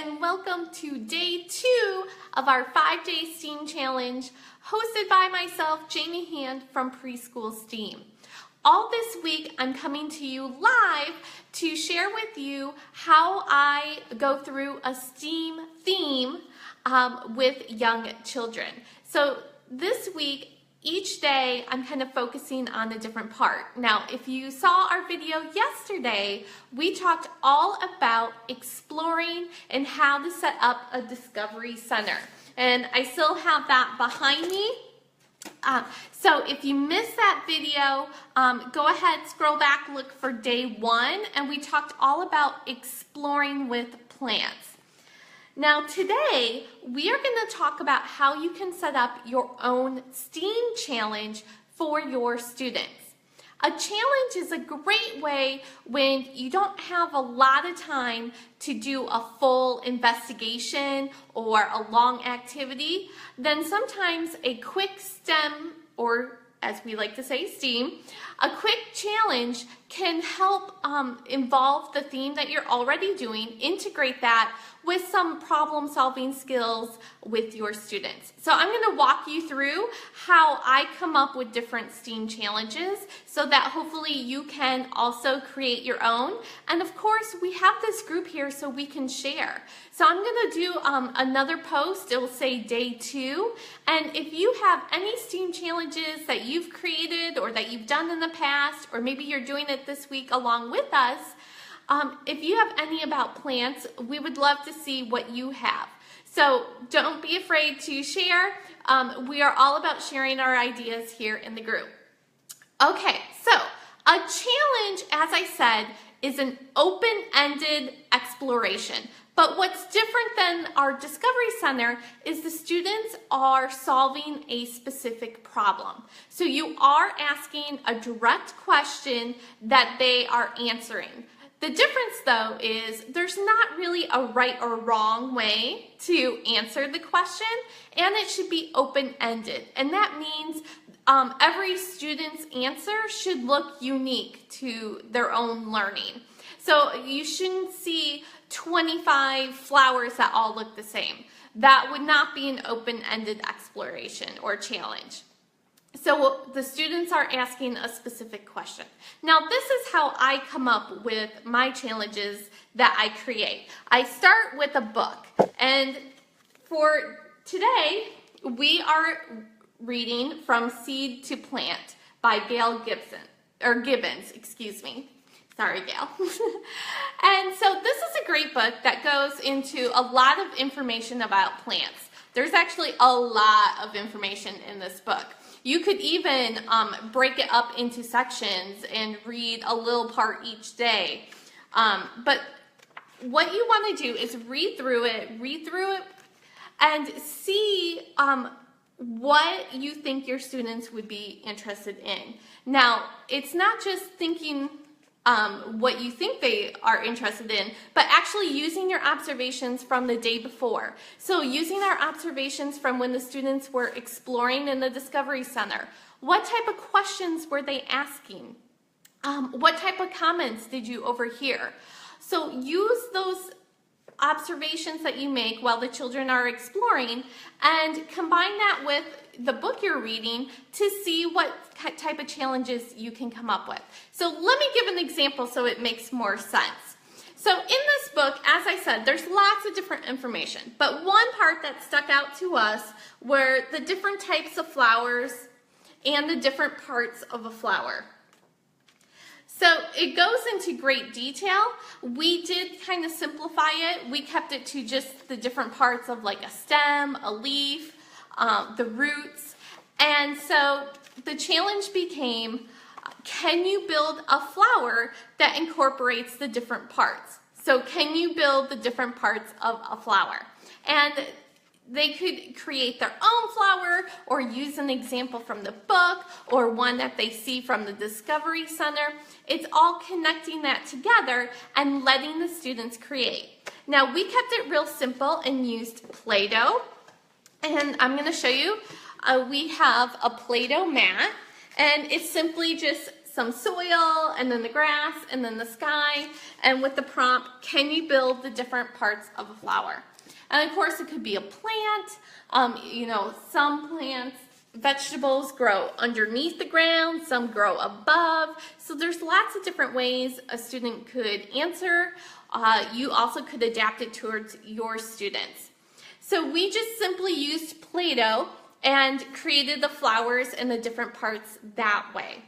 and welcome to day 2 of our 5-day STEAM challenge hosted by myself, Jamie Hand from Preschool STEAM. All this week I'm coming to you live to share with you how I go through a STEAM theme with young children. So this week, each day I'm kind of focusing on a different part. Now, if you saw our video yesterday, we talked all about exploring and how to set up a discovery center. And I still have that behind me. So if you missed that video, go ahead, scroll back, look for day 1, and we talked all about exploring with plants. Now today, we are going to talk about how you can set up your own STEAM challenge for your students. A challenge is a great way when you don't have a lot of time to do a full investigation or a long activity. Then sometimes a quick STEM, or as we like to say, STEAM, a quick challenge can help involve the theme that you're already doing, integrate that with some problem-solving skills with your students. So I'm going to walk you through how I come up with different STEAM challenges so that hopefully you can also create your own. And of course, we have this group here so we can share. So I'm going to do another post. It will say day 2. And if you have any STEAM challenges that you've created or that you've done in the past, or maybe you're doing it this week along with us, if you have any about plants, we would love to see what you have. So don't be afraid to share. We are all about sharing our ideas here in the group. Okay, so a challenge, as I said, is an open-ended exploration. But what's different than our Discovery Center is the students are solving a specific problem. So you are asking a direct question that they are answering. The difference, though, is there's not really a right or wrong way to answer the question, and it should be open-ended. And that means every student's answer should look unique to their own learning. So you shouldn't see 25 flowers that all look the same. That would not be an open-ended exploration or challenge. So the students are asking a specific question. Now this is how I come up with my challenges that I create. I start with a book, and for today we are reading From Seed to Plant by Gibbons, excuse me. Sorry, Gail. And so this is a great book that goes into a lot of information about plants. There's actually a lot of information in this book. You could even break it up into sections and read a little part each day. But what you want to do is read through it, and see what you think your students would be interested in. Now, it's not just thinking what you think they are interested in, but actually using your observations from the day before. So using our observations from when the students were exploring in the Discovery Center. What type of questions were they asking? What type of comments did you overhear? So use those observations that you make while the children are exploring and combine that with the book you're reading to see what type of challenges you can come up with. So let me give an example so it makes more sense. So in this book, as I said, there's lots of different information, but one part that stuck out to us were the different types of flowers and the different parts of a flower. So it goes into great detail. We did kind of simplify it. We kept it to just the different parts of like a stem, a leaf, the roots. And so the challenge became, can you build a flower that incorporates the different parts? So can you build the different parts of a flower? And they could create their own flower or use an example from the book or one that they see from the Discovery Center. It's all connecting that together and letting the students create. Now we kept it real simple and used Play-Doh. And I'm going to show you, we have a Play-Doh mat, and it's simply just some soil, and then the grass, and then the sky, and with the prompt, can you build the different parts of a flower? And of course, it could be a plant. You know, some plants, vegetables grow underneath the ground, some grow above. So there's lots of different ways a student could answer. You also could adapt it towards your students. So we just simply used Play-Doh and created the flowers and the different parts that way.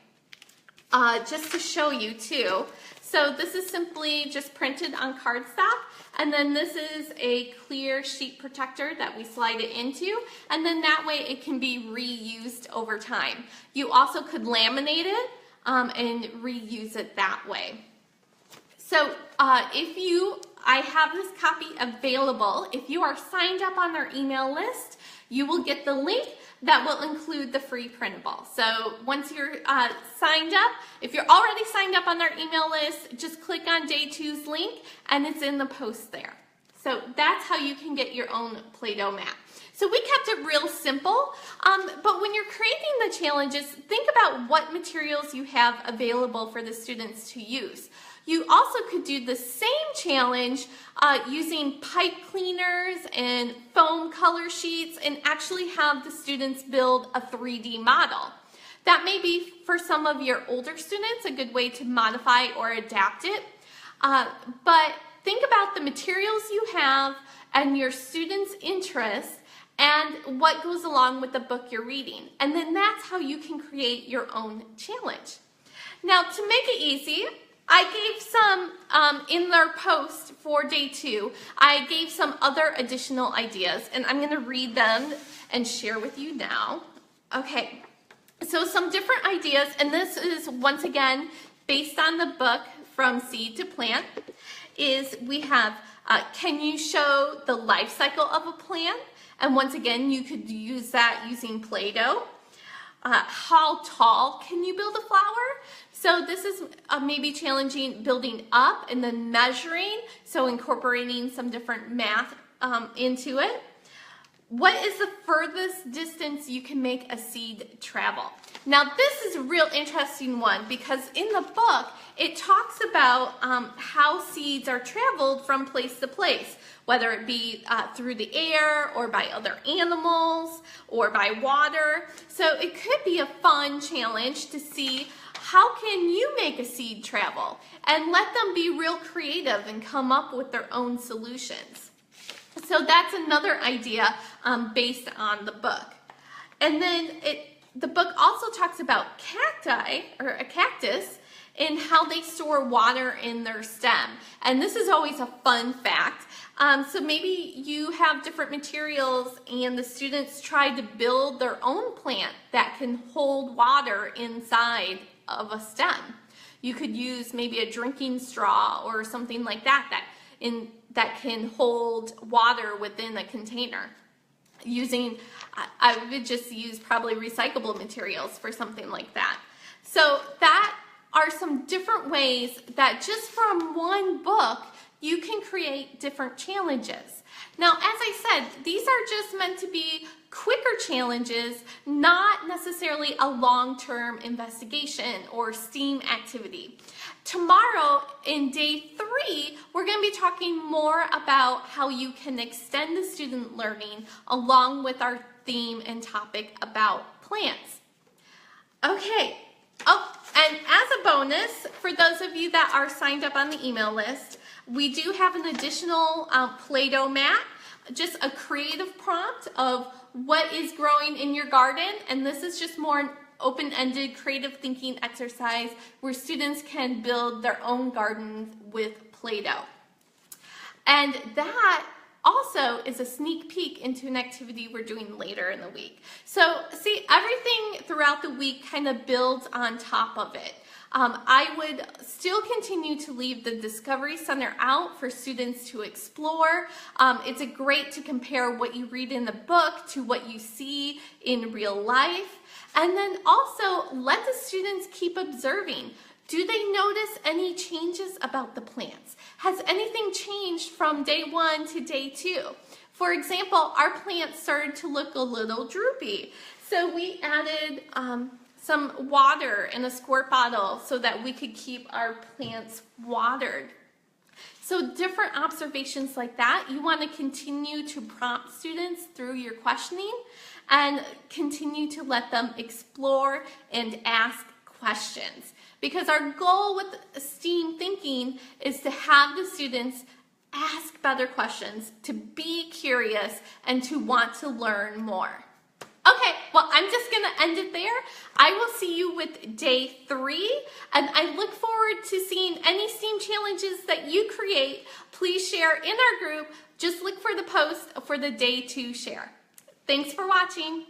Just to show you too. So this is simply just printed on cardstock, and then this is a clear sheet protector that we slide it into, and then that way it can be reused over time. You also could laminate it and reuse it that way. So I have this copy available. If you are signed up on our email list, you will get the link that will include the free printable. So once you're signed up, if you're already signed up on our email list, just click on Day 2's link and it's in the post there. So that's how you can get your own Play-Doh map. So we kept it real simple, but when you're creating the challenges, think about what materials you have available for the students to use. You also could do the same challenge using pipe cleaners and foam color sheets and actually have the students build a 3D model. That may be, for some of your older students, a good way to modify or adapt it. But think about the materials you have and your students' interests and what goes along with the book you're reading. And then that's how you can create your own challenge. Now, to make it easy, I gave some, in their post for Day 2, I gave some other additional ideas, and I'm going to read them and share with you now. Okay, so some different ideas, and this is, once again, based on the book From Seed to Plant, is we have, can you show the life cycle of a plant? And once again, you could use that using Play-Doh. How tall can you build a flower? So this is maybe challenging building up and then measuring, so incorporating some different math into it. What is the furthest distance you can make a seed travel? Now this is a real interesting one because in the book it talks about how seeds are traveled from place to place, whether it be through the air or by other animals or by water. So it could be a fun challenge to see how can you make a seed travel, and let them be real creative and come up with their own solutions. So that's another idea based on the book. And then the book also talks about cacti, or a cactus, and how they store water in their stem. And this is always a fun fact. So maybe you have different materials and the students try to build their own plant that can hold water inside of a stem. You could use maybe a drinking straw or something like that that can hold water within a container. I would just use probably recyclable materials for something like that. So that are some different ways that just from one book, you can create different challenges. Now, as I said, these are just meant to be quicker challenges, not necessarily a long-term investigation or STEAM activity. Tomorrow, in Day 3, we're going to be talking more about how you can extend the student learning along with our theme and topic about plants. Okay. Oh, and as a bonus, for those of you that are signed up on the email list, we do have an additional Play-Doh mat, just a creative prompt of what is growing in your garden, and this is just more an open-ended creative thinking exercise where students can build their own gardens with Play-Doh. And that also is a sneak peek into an activity we're doing later in the week. So see, everything throughout the week kind of builds on top of it. I would still continue to leave the Discovery Center out for students to explore. It's great to compare what you read in the book to what you see in real life. And then also let the students keep observing. Do they notice any changes about the plants? Has anything changed from Day 1 to Day 2? For example, our plants started to look a little droopy. So we added some water in a squirt bottle so that we could keep our plants watered. So different observations like that, you want to continue to prompt students through your questioning and continue to let them explore and ask questions. Because our goal with STEAM thinking is to have the students ask better questions, to be curious, and to want to learn more. Okay, well, I'm just going to end it there. I will see you with day 3, and I look forward to seeing any STEAM challenges that you create. Please share in our group. Just look for the post for the day 2 share. Thanks for watching.